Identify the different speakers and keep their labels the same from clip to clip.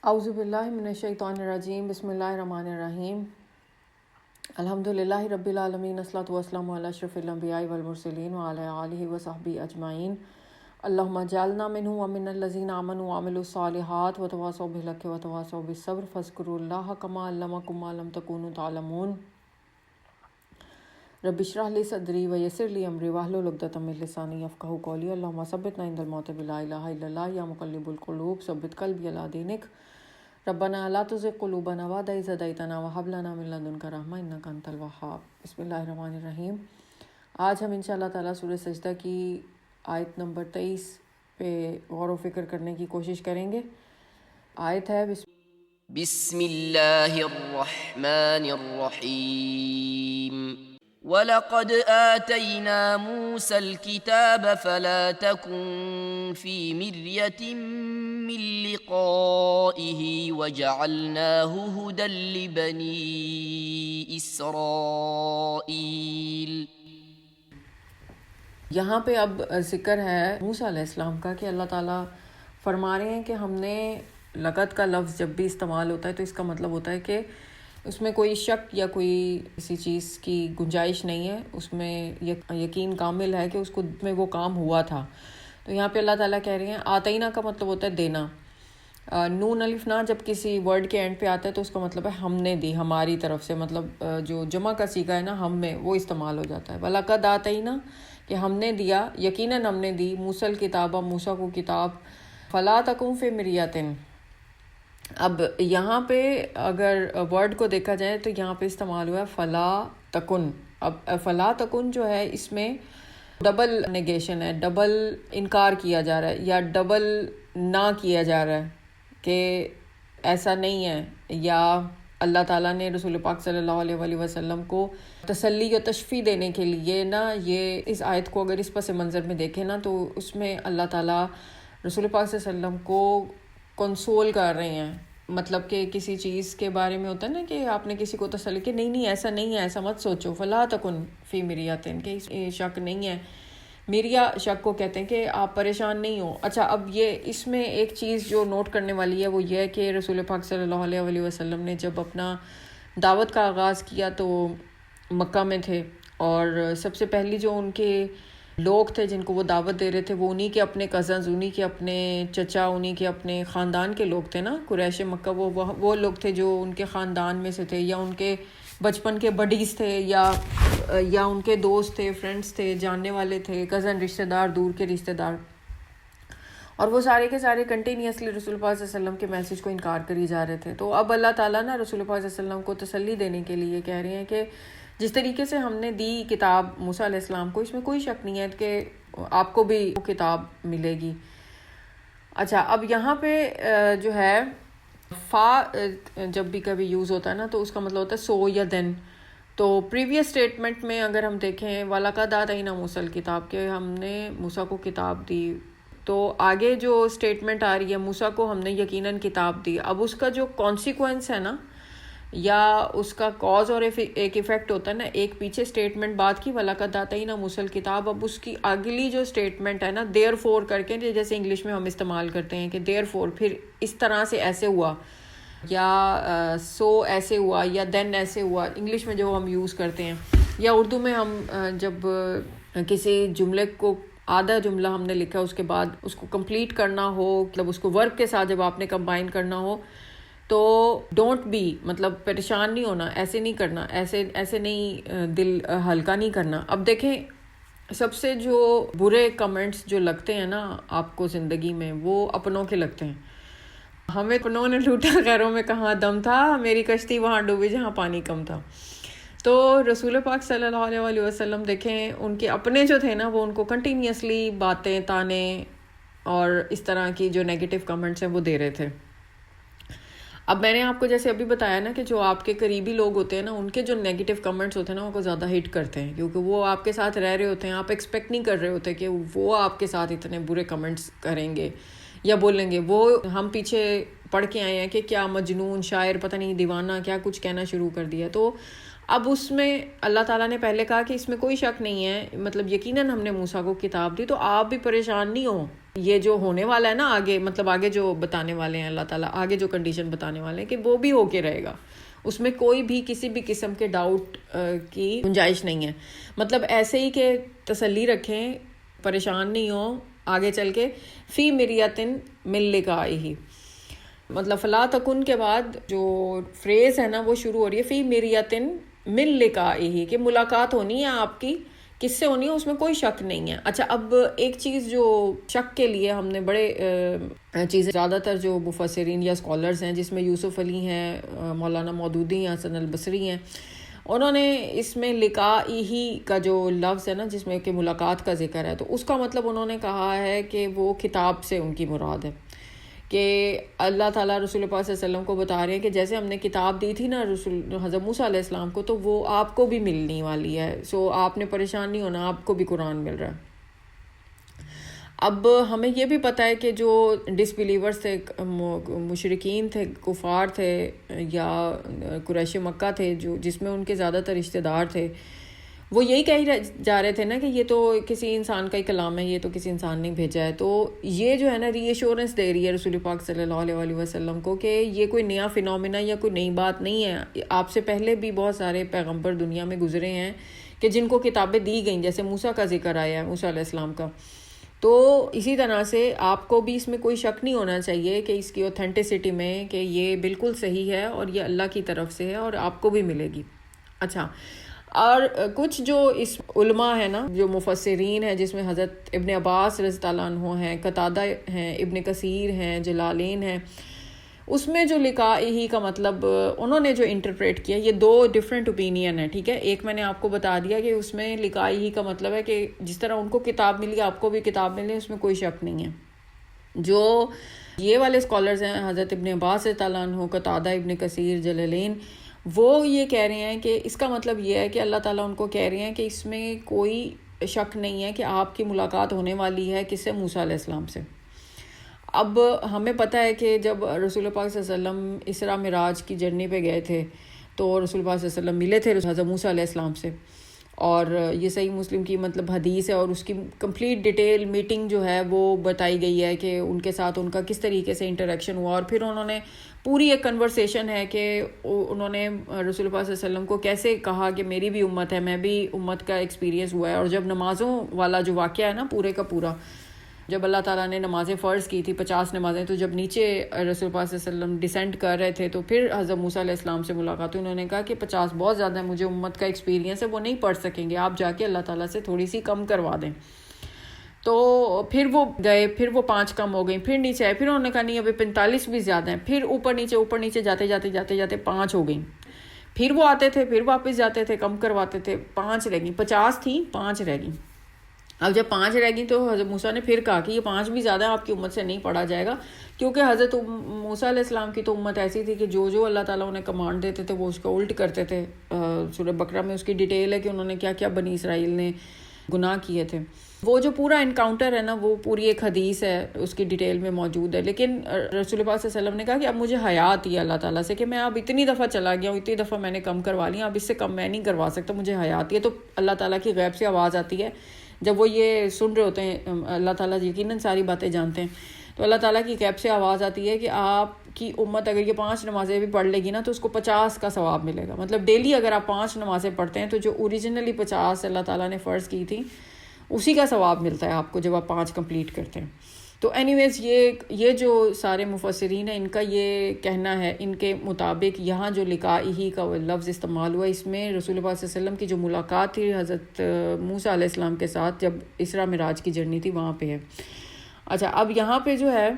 Speaker 1: اعوذ باللہ من الشیطان الرجیم، بسم اللہ الرحمن الرحیم۔ الحمدللہ رب العالمین، الصلاۃ والسلام علی اشرف الانبیاء والمرسلین وعلی آلہ وصحبہ اجمعین۔ اللہم اجعلنا منہم ومن الذین آمنوا وعملوا الصالحات وتواصوا بالحق وتواصوا بالصبر فاذکروا اللہ کما علمکم ما لم تکونوا تعلمون۔ رب اشرح لی صدری ویسر لی امری واحلل عقدۃ من لسانی یفقہوا قولی۔ اللہم ثبتنا عند الموت بلا الہ الا اللہ یا مقلب القلوب ثبت قلبی علی دینک۔ ربنا لا تزغ قلوبنا بعد إذ هديتنا وهب لنا من لدنك رحمة إنك أنت الوهاب۔ بسم اللہ الرحمن الرحیم۔ آج ہم انشاءاللہ تعالیٰ سورہ سجدہ کی آیت نمبر 23 پہ غور و فکر کرنے کی کوشش کریں گے۔ آیت ہے
Speaker 2: بسم اللہ الرحمن الرحیم۔ وَلَقَدْ آتَيْنَا مُوسَى الْكِتَابَ فَلَا تَكُنْ فِي مِرْيَةٍ مِّن لِقَائِهِ وَجَعَلْنَاهُ هُدًى لِبَنِي إِسْرَائِيلَ۔
Speaker 1: یہاں پہ اب ذکر ہے موسیٰ علیہ السلام کا کہ اللہ تعالیٰ فرما رہے ہیں کہ ہم نے لقد کا لفظ جب بھی استعمال ہوتا ہے تو اس کا مطلب ہوتا ہے کہ اس میں کوئی شک یا کوئی کسی چیز کی گنجائش نہیں ہے، اس میں یقین کامل ہے کہ اس کو میں وہ کام ہوا تھا۔ تو یہاں پہ اللہ تعالیٰ کہہ رہے ہیں آتینا کا مطلب ہوتا ہے دینا۔ نون الف نا جب کسی ورڈ کے اینڈ پہ آتا ہے تو اس کا مطلب ہے ہم نے دی، ہماری طرف سے، مطلب جو جمع کا صیغہ ہے نا ہم میں، وہ استعمال ہو جاتا ہے۔ وَلَقَدْ آتَيْنَا کہ ہم نے دیا، یقیناً ہم نے دی، موسیٰ الکتاب، موسیٰ کو کتاب، فَلَا تَكُنْ فِي مِرْيَةٍ۔ اب یہاں پہ اگر ورڈ کو دیکھا جائے تو یہاں پہ استعمال ہوا ہے فلا تکن۔ اب فلا تکن جو ہے اس میں ڈبل نیگیشن ہے، ڈبل انکار کیا جا رہا ہے یا ڈبل نہ کیا جا رہا ہے کہ ایسا نہیں ہے، یا اللہ تعالیٰ نے رسول پاک صلی اللہ علیہ وآلہ وسلم کو تسلی و تشفی دینے کے لیے نا، یہ اس آیت کو اگر اس پس منظر میں دیکھیں نا تو اس میں اللہ تعالیٰ رسول پاک صلی اللہ علیہ وسلم کو کنسول کر رہے ہیں، مطلب کہ کسی چیز کے بارے میں ہوتا ہے نا کہ آپ نے کسی کو تسلی کہ نہیں ایسا نہیں ہے، ایسا مت سوچو، فلا تکن فی مریۃ، کہ شک نہیں ہے۔ میریا شک کو کہتے ہیں کہ آپ پریشان نہیں ہو۔ اچھا، اب یہ اس میں ایک چیز جو نوٹ کرنے والی ہے وہ یہ ہے کہ رسول پاک صلی اللہ علیہ وآلہ وسلم نے جب اپنا دعوت کا آغاز کیا تو مکہ میں تھے، اور سب سے پہلی جو ان کے لوگ تھے جن کو وہ دعوت دے رہے تھے وہ انہی کے اپنے کزنز، انہی کے اپنے چچا، انہی کے اپنے خاندان کے لوگ تھے نا، قریش مکہ، وہ لوگ تھے جو ان کے خاندان میں سے تھے، یا ان کے بچپن کے بڈیز تھے، یا ان کے دوست تھے، فرینڈز تھے، جاننے والے تھے، کزن، رشتہ دار، دور کے رشتہ دار، اور وہ سارے کے سارے کنٹینیوسلی رسول پاک صلی اللہ علیہ وسلم کے میسج کو انکار کری جا رہے تھے۔ تو اب اللہ تعالیٰ نا رسول پاک صلی اللہ علیہ وسلم کو تسلی دینے کے لیے کہہ رہے ہیں کہ جس طریقے سے ہم نے دی کتاب موسیٰ علیہ السلام کو، اس میں کوئی شک نہیں ہے کہ آپ کو بھی وہ کتاب ملے گی۔ اچھا، اب یہاں پہ جو ہے فا جب بھی کبھی یوز ہوتا ہے نا تو اس کا مطلب ہوتا ہے سو یا دین۔ تو پریویس سٹیٹمنٹ میں اگر ہم دیکھیں وَلَقَدْ آتَيْنَا مُوسَى الْكِتَابَ کہ ہم نے موسیٰ کو کتاب دی، تو آگے جو سٹیٹمنٹ آ رہی ہے موسیٰ کو ہم نے یقیناً کتاب دی، اب اس کا جو کانسیکوینس ہے نا، یا اس کا کاز اور ایک ایفیکٹ ہوتا ہے نا، ایک پیچھے سٹیٹمنٹ بات کی وَلَقَدْ آتَيْنَا مُوسَى الْكِتَابَ، اب اس کی اگلی جو سٹیٹمنٹ ہے نا دیر فور کر کے، جیسے انگلش میں ہم استعمال کرتے ہیں کہ دیر فور، پھر اس طرح سے ایسے ہوا، یا سو ایسے ہوا، یا دین ایسے ہوا، انگلش میں جو ہم یوز کرتے ہیں، یا اردو میں ہم جب کسی جملے کو آدھا جملہ ہم نے لکھا اس کے بعد اس کو کمپلیٹ کرنا ہو، مطلب اس کو ورب کے ساتھ جب آپ نے کمبائن کرنا ہو تو ڈونٹ بی، مطلب پریشان نہیں ہونا، ایسے نہیں کرنا، ایسے نہیں دل ہلکا نہیں کرنا۔ اب دیکھیں سب سے جو برے کمنٹس جو لگتے ہیں نا آپ کو زندگی میں وہ اپنوں کے لگتے ہیں۔ ہمیں اپنوں نے لوٹا غیروں میں کہاں دم تھا، میری کشتی وہاں ڈوبی جہاں پانی کم تھا۔ تو رسول پاک صلی اللہ علیہ وآلہ وسلم دیکھیں ان کے اپنے جو تھے نا وہ ان کو کنٹینیوسلی باتیں، تانے اور اس طرح کی جو نیگیٹو کمنٹس ہیں وہ دے رہے تھے۔ اب میں نے آپ کو جیسے ابھی بتایا نا کہ جو آپ کے قریبی لوگ ہوتے ہیں نا ان کے جو نیگیٹو کمنٹس ہوتے ہیں نا ان کو زیادہ ہٹ کرتے ہیں، کیونکہ وہ آپ کے ساتھ رہ رہے ہوتے ہیں، آپ ایکسپیکٹ نہیں کر رہے ہوتے کہ وہ آپ کے ساتھ اتنے برے کمنٹس کریں گے یا بولیں گے۔ وہ ہم پیچھے پڑھ کے آئے ہیں کہ کیا مجنون، شاعر، پتہ نہیں دیوانہ کیا کچھ کہنا شروع کر دیا۔ تو اب اس میں اللہ تعالیٰ نے پہلے کہا کہ اس میں کوئی شک نہیں ہے، مطلب یقیناً ہم نے موسیٰ کو کتاب دی، تو آپ بھی پریشان نہیں ہو یہ جو ہونے والا ہے نا آگے، مطلب آگے جو بتانے والے ہیں اللہ تعالیٰ، آگے جو کنڈیشن بتانے والے ہیں کہ وہ بھی ہو کے رہے گا، اس میں کوئی بھی کسی بھی قسم کے ڈاؤٹ کی گنجائش نہیں ہے. مطلب ایسے ہی کہ تسلی رکھیں، پریشان نہیں ہو آگے چل کے. فی مریتن من لقائہ، مطلب فلا تکن کے بعد جو فریز ہے نا وہ شروع ہو رہی ہے فی مریتن من لقائہ، کہ ملاقات ہونی ہے آپ کی، کس سے ہونی ہے اس میں کوئی شک نہیں ہے. اچھا، اب ایک چیز جو شک کے لیے ہم نے بڑے چیزیں، زیادہ تر جو مفسرین یا اسکالرز ہیں جس میں یوسف علی ہیں، مولانا مودودی ہیں، حسن البصری ہیں، انہوں نے اس میں لقائہ کا جو لفظ ہے نا جس میں کہ ملاقات کا ذکر ہے، تو اس کا مطلب انہوں نے کہا ہے کہ وہ کتاب سے ان کی مراد ہے، کہ اللہ تعالیٰ رسول پاک صلی اللہ علیہ وسلم کو بتا رہے ہیں کہ جیسے ہم نے کتاب دی تھی نا حضرت موسیٰ علیہ السلام کو، تو وہ آپ کو بھی ملنے والی ہے، سو آپ نے پریشان نہیں ہونا، آپ کو بھی قرآن مل رہا ہے. اب ہمیں یہ بھی پتہ ہے کہ جو ڈس بلیورز تھے، مشرکین تھے، کفار تھے یا قریش مکہ تھے، جو جس میں ان کے زیادہ تر رشتہ دار تھے، وہ یہی کہی جا رہے تھے نا کہ یہ تو کسی انسان کا ہی کلام ہے، یہ تو کسی انسان نے بھیجا ہے. تو یہ جو ہے نا ری ایشورنس دے رہی ہے رسول پاک صلی اللہ علیہ وسلم کو کہ یہ کوئی نیا فینومینا یا کوئی نئی بات نہیں ہے. آپ سے پہلے بھی بہت سارے پیغمبر دنیا میں گزرے ہیں کہ جن کو کتابیں دی گئیں، جیسے موسیٰ کا ذکر آیا ہے، موسیٰ علیہ السلام کا. تو اسی طرح سے آپ کو بھی اس میں کوئی شک نہیں ہونا چاہیے کہ اس کی اوتھینٹسٹی میں، کہ یہ بالکل صحیح ہے اور یہ اللہ کی طرف سے ہے اور آپ کو بھی ملے گی. اچھا، اور کچھ جو اس علماء ہیں نا، جو مفسرین ہیں، جس میں حضرت ابن عباس رضی اللہ عنہ ہیں، قتادہ ہیں، ابن کثیر ہیں، جلالین ہیں، اس میں جو لقائہ کا مطلب انہوں نے جو انٹرپریٹ کیا، یہ دو ڈیفرنٹ اوپینین ہیں. ٹھیک ہے، ایک میں نے آپ کو بتا دیا کہ اس میں لقائہ کا مطلب ہے کہ جس طرح ان کو کتاب ملی آپ کو بھی کتاب ملی، اس میں کوئی شک نہیں ہے. جو یہ والے اسکالرز ہیں، حضرت ابن عباس رضی اللہ عنہ، قتادہ، ابن کثیر، جلالین، وہ یہ کہہ رہے ہیں کہ اس کا مطلب یہ ہے کہ اللہ تعالیٰ ان کو کہہ رہے ہیں کہ اس میں کوئی شک نہیں ہے کہ آپ کی ملاقات ہونے والی ہے کس سے، موسیٰ علیہ السلام سے. اب ہمیں پتہ ہے کہ جب رسول پاک صلی اللہ علیہ وسلم اسراء معراج کی جرنی پہ گئے تھے تو رسول پاک صلی اللہ علیہ وسلم ملے تھے حضرت موسیٰ علیہ السلام سے، اور یہ صحیح مسلم کی مطلب حدیث ہے، اور اس کی کمپلیٹ ڈیٹیل میٹنگ جو ہے وہ بتائی گئی ہے کہ ان کے ساتھ ان کا کس طریقے سے انٹریکشن ہوا، اور پھر انہوں نے پوری ایک کنورسیشن ہے کہ انہوں نے رسول پاک صلی اللہ علیہ وسلم کو کیسے کہا کہ میری بھی امت ہے، میں بھی امت کا ایکسپیرینس ہوا ہے. اور جب نمازوں والا جو واقعہ ہے نا پورے کا پورا، جب اللہ تعالیٰ نے نمازیں فرض کی تھی 50 نمازیں، تو جب نیچے رسول پاک صلی اللہ علیہ وسلم ڈیسینڈ کر رہے تھے تو پھر حضرت موسیٰ علیہ السلام سے ملاقات ہوئی. انہوں نے کہا کہ 50 بہت زیادہ ہے، مجھے امت کا ایکسپیرینس ہے، وہ نہیں پڑھ سکیں گے، آپ جا کے اللہ تعالیٰ سے تھوڑی سی کم کروا دیں. تو پھر وہ گئے، پھر وہ 5 کم ہو گئیں، پھر نیچے آئے، پھر انہوں نے کہا نہیں ابھی 45 بھی زیادہ ہیں، پھر اوپر نیچے جاتے جاتے 5 ہو گئیں. پھر وہ آتے تھے، پھر واپس جاتے تھے، کم کرواتے تھے، 5 رہ گئیں. 50 تھیں، 5 رہ گئیں. اب جب 5 رہ گئی تو حضرت موسیٰ نے پھر کہا کہ یہ 5 بھی زیادہ آپ کی امت سے نہیں پڑھا جائے گا، کیونکہ حضرت موسیٰ علیہ السلام کی تو امت ایسی تھی کہ جو اللہ تعالیٰ انہیں کمانڈ دیتے تھے وہ اس کو الٹ کرتے تھے. سورہ بقرہ میں اس کی ڈیٹیل ہے کہ انہوں نے کیا کیا بنی اسرائیل نے گناہ کیے تھے. وہ جو پورا انکاؤنٹر ہے نا، وہ پوری ایک حدیث ہے، اس کی ڈیٹیل میں موجود ہے. لیکن رسول پاک صلی اللہ علیہ وسلم نے کہا کہ اب مجھے حیا آتی ہے اللہ تعالیٰ سے کہ میں اب اتنی دفعہ چلا گیا ہوں، اتنی دفعہ میں نے کم کروا لیا، اب اس سے کم میں نہیں کروا سکتا، مجھے حیا آتی ہے. تو اللہ تعالیٰ کی غیب سے آواز آتی ہے جب وہ یہ سن رہے ہوتے ہیں، اللہ تعالیٰ یقیناً ساری باتیں جانتے ہیں، تو اللہ تعالیٰ کی غیب سے آواز آتی ہے کہ آپ کی امت اگر یہ 5 نمازیں بھی پڑھ لے گی نا تو اس کو 50 کا ثواب ملے گا. مطلب ڈیلی اگر آپ 5 نمازیں پڑھتے ہیں تو جو اوریجنلی 50 اللہ تعالیٰ نے فرض کی تھی اسی کا ثواب ملتا ہے آپ کو جب آپ 5 کمپلیٹ کرتے ہیں. تو اینی ویز یہ جو سارے مفسرین ہیں ان کا یہ کہنا ہے، ان کے مطابق یہاں جو لقائہ کا لفظ استعمال ہوا، اس میں رسول اللہ صلی اللہ علیہ وسلم کی جو ملاقات تھی حضرت موسیٰ علیہ السلام کے ساتھ جب اسراء معراج کی جرنی تھی وہاں پہ ہے. اچھا، اب یہاں پہ جو ہے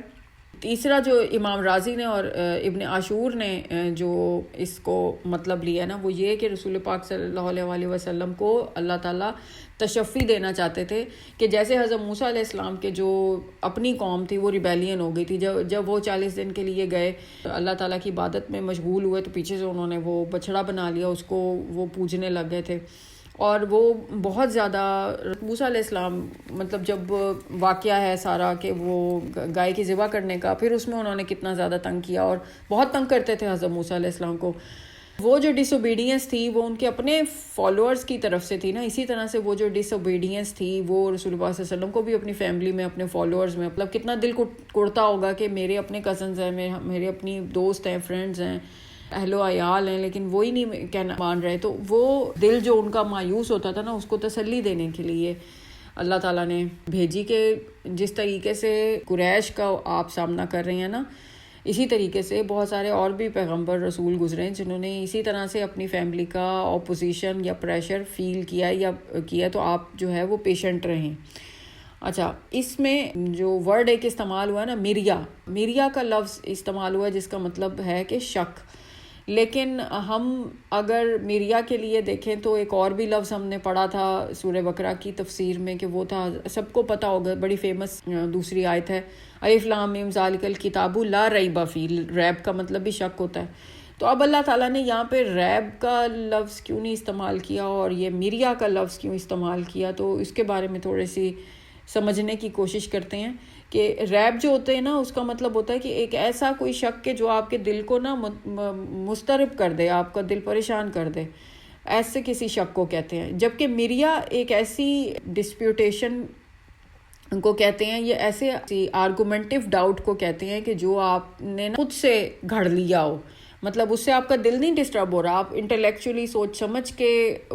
Speaker 1: تیسرا جو امام رازی نے اور ابن عاشور نے جو اس کو مطلب لیا نا، وہ یہ کہ رسول پاک صلی اللہ علیہ وسلم کو اللہ تعالیٰ تشفی دینا چاہتے تھے کہ جیسے حضرت موسیٰ علیہ السلام کے جو اپنی قوم تھی وہ ریبیلین ہو گئی تھی، جب وہ 40 دن کے لیے گئے اللہ تعالیٰ کی عبادت میں مشغول ہوئے تو پیچھے سے انہوں نے وہ بچڑا بنا لیا، اس کو وہ پوجنے لگ گئے تھے. اور وہ بہت زیادہ موسیٰ علیہ السلام مطلب جب واقعہ ہے سارا کہ وہ گائے کی ذبح کرنے کا، پھر اس میں انہوں نے کتنا زیادہ تنگ کیا اور بہت تنگ کرتے تھے حضرت موسیٰ علیہ السلام کو. وہ جو ڈس اوبیڈینس تھی وہ ان کے اپنے فالوورز کی طرف سے تھی نا. اسی طرح سے وہ جو ڈس اوبیڈینس تھی وہ رسول اللہ صلی اللہ علیہ وسلم کو بھی اپنی فیملی میں اپنے فالوورز میں مطلب کتنا دل کوڑتا ہوگا کہ میرے اپنے کزنز ہیں, میرے اپنی دوست ہیں, فرینڈز ہیں, اہل و عیال ہیں, لیکن وہی نہیں کہنا مان رہے. تو وہ دل جو ان کا مایوس ہوتا تھا نا, اس کو تسلی دینے کے لیے اللہ تعالیٰ نے بھیجی کہ جس طریقے سے قریش کا آپ سامنا کر رہے ہیں نا, اسی طریقے سے بہت سارے اور بھی پیغمبر رسول گزرے ہیں جنہوں نے اسی طرح سے اپنی فیملی کا اپوزیشن یا پریشر فیل کیا تو آپ جو ہے وہ پیشنٹ رہیں. اچھا, اس میں جو ورڈ ایک استعمال ہوا نا میریا کا لفظ استعمال ہوا جس کا مطلب ہے کہ شک. لیکن ہم اگر میریا کے لیے دیکھیں تو ایک اور بھی لفظ ہم نے پڑھا تھا سورہ بقرہ کی تفسیر میں کہ وہ تھا, سب کو پتہ ہوگا, بڑی فیمس دوسری آیت ہے, الف لام میم ذالک الکتاب لا ریب فیہ. ریب کا مطلب بھی شک ہوتا ہے. تو اب اللہ تعالیٰ نے یہاں پہ ریب کا لفظ کیوں نہیں استعمال کیا اور یہ میریا کا لفظ کیوں استعمال کیا, تو اس کے بارے میں تھوڑی سی سمجھنے کی کوشش کرتے ہیں. کہ ریب جو ہوتے ہیں نا, اس کا مطلب ہوتا ہے کہ ایک ایسا کوئی شک کہ جو آپ کے دل کو نا مضطرب کر دے, آپ کا دل پریشان کر دے, ایسے کسی شک کو کہتے ہیں. جبکہ میریا ایک ایسی ڈسپیوٹیشن کو کہتے ہیں, یہ ایسے آرگومنٹیو ڈاؤٹ کو کہتے ہیں کہ جو آپ نے خود سے گھڑ لیا ہو, مطلب اس سے آپ کا دل نہیں ڈسٹرب ہو رہا, آپ انٹلیکچولی سوچ سمجھ کے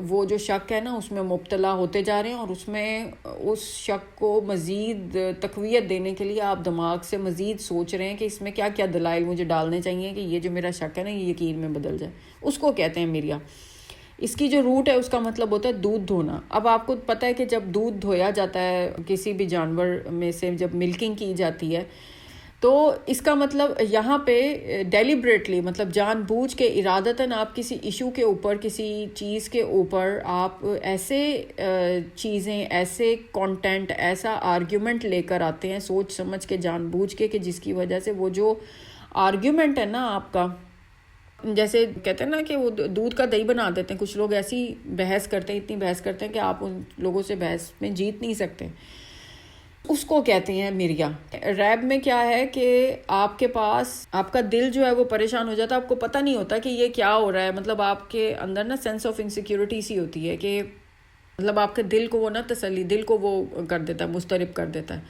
Speaker 1: وہ جو شک ہے نا اس میں مبتلا ہوتے جا رہے ہیں, اور اس میں اس شک کو مزید تقویت دینے کے لیے آپ دماغ سے مزید سوچ رہے ہیں کہ اس میں کیا کیا دلائل مجھے ڈالنے چاہیے کہ یہ جو میرا شک ہے نا یہ یقین میں بدل جائے. اس کو کہتے ہیں میریا. اس کی جو روٹ ہے اس کا مطلب ہوتا ہے دودھ دھونا. اب آپ کو پتہ ہے کہ جب دودھ دھویا جاتا ہے کسی بھی جانور میں سے, جب ملکنگ کی جاتی ہے, تو اس کا مطلب یہاں پہ ڈیلیبریٹلی مطلب جان بوجھ کے ارادتاً آپ کسی ایشو کے اوپر, کسی چیز کے اوپر آپ ایسے چیزیں, ایسے کانٹینٹ, ایسا آرگیومنٹ لے کر آتے ہیں سوچ سمجھ کے, جان بوجھ کے, کہ جس کی وجہ سے وہ جو آرگیومنٹ ہے نا آپ کا, جیسے کہتے ہیں نا کہ وہ دودھ کا دہی بنا دیتے ہیں. کچھ لوگ ایسی بحث کرتے ہیں, اتنی بحث کرتے ہیں کہ آپ ان لوگوں سے بحث میں جیت نہیں سکتے. اس کو کہتے ہیں میریا. ریب میں کیا ہے کہ آپ کے پاس آپ کا دل جو ہے وہ پریشان ہو جاتا ہے, آپ کو پتہ نہیں ہوتا کہ یہ کیا ہو رہا ہے. مطلب آپ کے اندر نا سینس آف انسیکیورٹی سی ہوتی ہے کہ مطلب آپ کے دل کو وہ نا تسلی, دل کو وہ کر دیتا ہے, مضطرب کر دیتا ہے.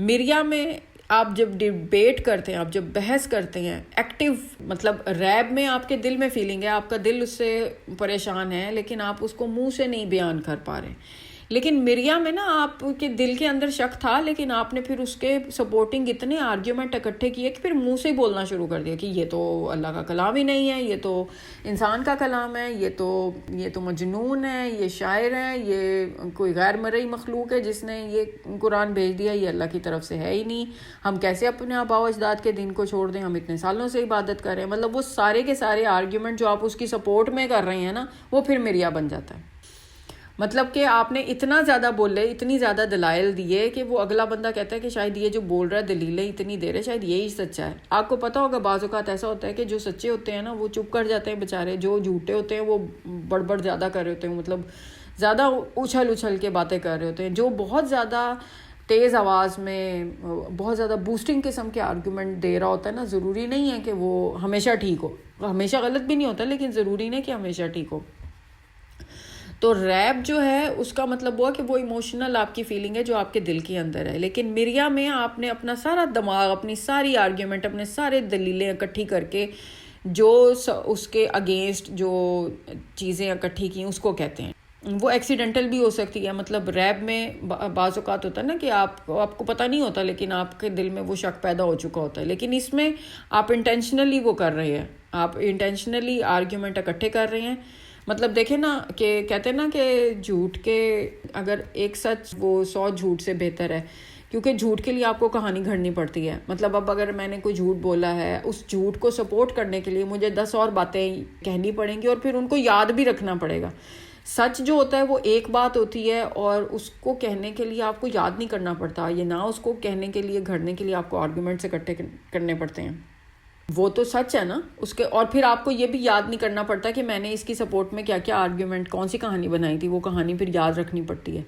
Speaker 1: میریا میں آپ جب ڈیبیٹ کرتے ہیں, آپ جب بحث کرتے ہیں ایکٹیو, مطلب ریب میں آپ کے دل میں فیلنگ ہے, آپ کا دل اس سے پریشان ہے, لیکن آپ اس کو منہ سے نہیں بیان کر پا رہے. لیکن میریا میں نا آپ کے دل کے اندر شک تھا, لیکن آپ نے پھر اس کے سپورٹنگ اتنے آرگیومنٹ اکٹھے کیے کہ پھر منہ سے ہی بولنا شروع کر دیا کہ یہ تو اللہ کا کلام ہی نہیں ہے, یہ تو انسان کا کلام ہے, یہ تو مجنون ہے, یہ شاعر ہے, یہ کوئی غیر مرئی مخلوق ہے جس نے یہ قرآن بھیج دیا, یہ اللہ کی طرف سے ہے ہی نہیں, ہم کیسے اپنے آباء و اجداد کے دین کو چھوڑ دیں, ہم اتنے سالوں سے عبادت کر رہے ہیں. مطلب وہ سارے کے سارے آرگیومنٹ جو آپ اس کی سپورٹ میں کر رہے ہیں نا, وہ پھر میریا بن جاتا ہے. مطلب کہ آپ نے اتنا زیادہ بولے, اتنی زیادہ دلائل دیے کہ وہ اگلا بندہ کہتا ہے کہ شاید یہ جو بول رہا ہے دلیلیں اتنی دے رہے, شاید یہی سچا ہے. آپ کو پتہ ہوگا بعض اوقات ایسا ہوتا ہے کہ جو سچے ہوتے ہیں نا وہ چپ کر جاتے ہیں بیچارے, جو جھوٹے ہوتے ہیں وہ بڑبڑ زیادہ کر رہے ہوتے ہیں, مطلب زیادہ اچھل کے باتیں کر رہے ہوتے ہیں. جو بہت زیادہ تیز آواز میں بہت زیادہ بوسٹنگ قسم کے آرگیومنٹ دے رہا ہوتا ہے نا, ضروری نہیں ہے کہ وہ ہمیشہ ٹھیک ہو, ہمیشہ غلط بھی نہیں ہوتا, لیکن ضروری نہیں کہ ہمیشہ ٹھیک ہو. تو ریب جو ہے اس کا مطلب ہوا کہ وہ ایموشنل آپ کی فیلنگ ہے جو آپ کے دل کے اندر ہے. لیکن میریا میں آپ نے اپنا سارا دماغ, اپنی ساری آرگیومنٹ, اپنے سارے دلیلیں اکٹھی کر کے جو اس کے اگینسٹ جو چیزیں اکٹھی کی اس کو کہتے ہیں. وہ ایکسیڈنٹل بھی ہو سکتی ہے. مطلب ریب میں بعض اوقات ہوتا ہے نا کہ آپ کو پتہ نہیں ہوتا, لیکن آپ کے دل میں وہ شک پیدا ہو چکا ہوتا ہے. لیکن اس میں آپ انٹینشنلی وہ کر رہے ہیں, آپ انٹینشنلی آرگیومنٹ اکٹھے کر رہے ہیں. مطلب دیکھیں نا کہ کہتے ہیں نا کہ جھوٹ کے اگر ایک سچ وہ 100 جھوٹ سے بہتر ہے, کیونکہ جھوٹ کے لیے آپ کو کہانی گھڑنی پڑتی ہے. مطلب اب اگر میں نے کوئی جھوٹ بولا ہے, اس جھوٹ کو سپورٹ کرنے کے لیے مجھے 10 اور باتیں کہنی پڑیں گی اور پھر ان کو یاد بھی رکھنا پڑے گا. سچ جو ہوتا ہے وہ ایک بات ہوتی ہے اور اس کو کہنے کے لیے آپ کو یاد نہیں کرنا پڑتا, یہ نہ اس کو کہنے کے لیے گھڑنے کے لیے آپ کو آرگیومنٹس اکٹھے کرنے پڑتے ہیں. وہ تو سچ ہے نا اس کے, اور پھر آپ کو یہ بھی یاد نہیں کرنا پڑتا کہ میں نے اس کی سپورٹ میں کیا کیا آرگیومنٹ, کون سی کہانی بنائی تھی, وہ کہانی پھر یاد رکھنی پڑتی ہے.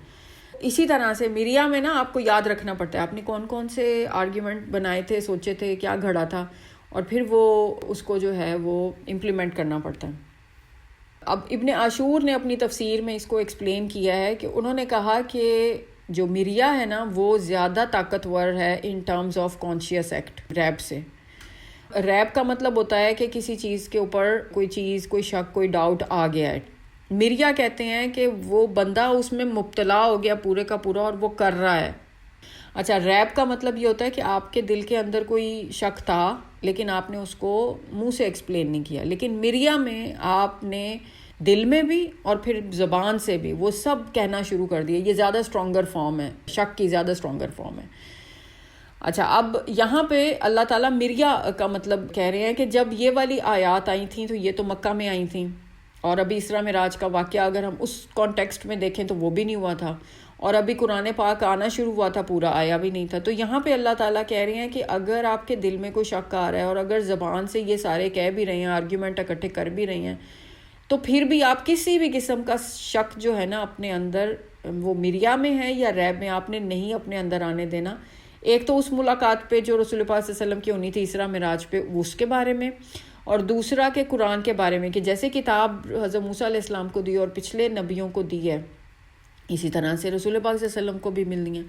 Speaker 1: اسی طرح سے میریا میں نا آپ کو یاد رکھنا پڑتا ہے آپ نے کون کون سے آرگیومنٹ بنائے تھے, سوچے تھے, کیا گھڑا تھا, اور پھر وہ اس کو جو ہے وہ امپلیمنٹ کرنا پڑتا ہے. اب ابن عاشور نے اپنی تفسیر میں اس کو ایکسپلین کیا ہے کہ انہوں نے کہا کہ جو مریا ہے نا وہ زیادہ طاقتور ہے in terms of conscious act ریب سے. ریب کا مطلب ہوتا ہے کہ کسی چیز کے اوپر کوئی چیز، کوئی شک، کوئی ڈاؤٹ آ گیا ہے. مریا کہتے ہیں کہ وہ بندہ اس میں مبتلا ہو گیا پورے کا پورا اور وہ کر رہا ہے. اچھا، ریب کا مطلب یہ ہوتا ہے کہ آپ کے دل کے اندر کوئی شک تھا لیکن آپ نے اس کو منہ سے ایکسپلین نہیں کیا. لیکن مریا میں آپ نے دل میں بھی اور پھر زبان سے بھی وہ سب کہنا شروع کر دیا. یہ زیادہ اسٹرانگر فارم ہے، شک کی زیادہ اسٹرانگر فارم ہے. اچھا، اب یہاں پہ اللہ تعالیٰ مریا کا مطلب کہہ رہے ہیں کہ جب یہ والی آیات آئی تھیں تو یہ تو مکہ میں آئی تھیں، اور ابھی اسراء معراج کا واقعہ اگر ہم اس کانٹیکسٹ میں دیکھیں تو وہ بھی نہیں ہوا تھا، اور ابھی قرآن پاک آنا شروع ہوا تھا، پورا آیا بھی نہیں تھا. تو یہاں پہ اللہ تعالیٰ کہہ رہے ہیں کہ اگر آپ کے دل میں کوئی شک آ رہا ہے اور اگر زبان سے یہ سارے کہہ بھی رہے ہیں، آرگیومنٹ اکٹھے کر بھی رہے ہیں، تو پھر بھی آپ کسی بھی قسم کا شک جو ہے نا اپنے اندر، وہ مریا میں ہے یا ریب میں، آپ نے نہیں اپنے اندر آنے دینا. ایک تو اس ملاقات پہ جو رسول پاک صلی اللہ علیہ وسلم کی ہونی تھی اسراء معراج پہ، اس کے بارے میں، اور دوسرا کہ قرآن کے بارے میں کہ جیسے کتاب حضرت موسیٰ علیہ السلام کو دی اور پچھلے نبیوں کو دی ہے، اسی طرح سے رسول پاک صلی اللہ علیہ وسلم کو بھی ملنی ہے.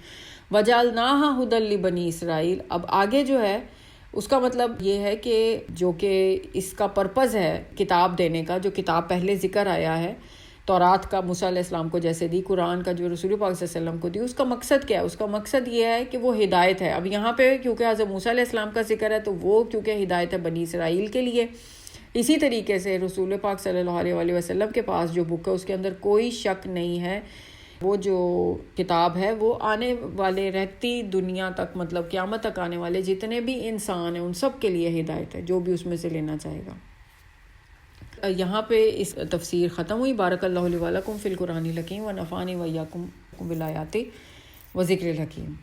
Speaker 1: وَجَعَلْنَاهَا هُدًى لِبَنِي اسرائیل. اب آگے جو ہے اس کا مطلب یہ ہے کہ جو کہ اس کا پرپز ہے کتاب دینے کا، جو کتاب پہلے ذکر آیا ہے، تورات کا موسیٰ علیہ السلام کو جیسے دی، قرآن کا جو رسول پاک صلی اللہ علیہ وسلم کو دی، اس کا مقصد کیا ہے؟ اس کا مقصد یہ ہے کہ وہ ہدایت ہے. اب یہاں پہ کیونکہ حضرت موسیٰ علیہ السلام کا ذکر ہے تو وہ کیونکہ ہدایت ہے بنی اسرائیل کے لیے. اسی طریقے سے رسول پاک صلی اللہ علیہ وسلم کے پاس جو بک ہے اس کے اندر کوئی شک نہیں ہے، وہ جو کتاب ہے وہ آنے والے رہتی دنیا تک، مطلب قیامت تک آنے والے جتنے بھی انسان ہیں ان سب کے لیے ہدایت ہے، جو بھی اس میں سے لینا چاہے گا. یہاں پہ اس تفسیر ختم ہوئی. بارک اللہ علی ولکم فی القرآن الحکیم ونفعنی وایاکم بالآیات و ذکر الحکیم.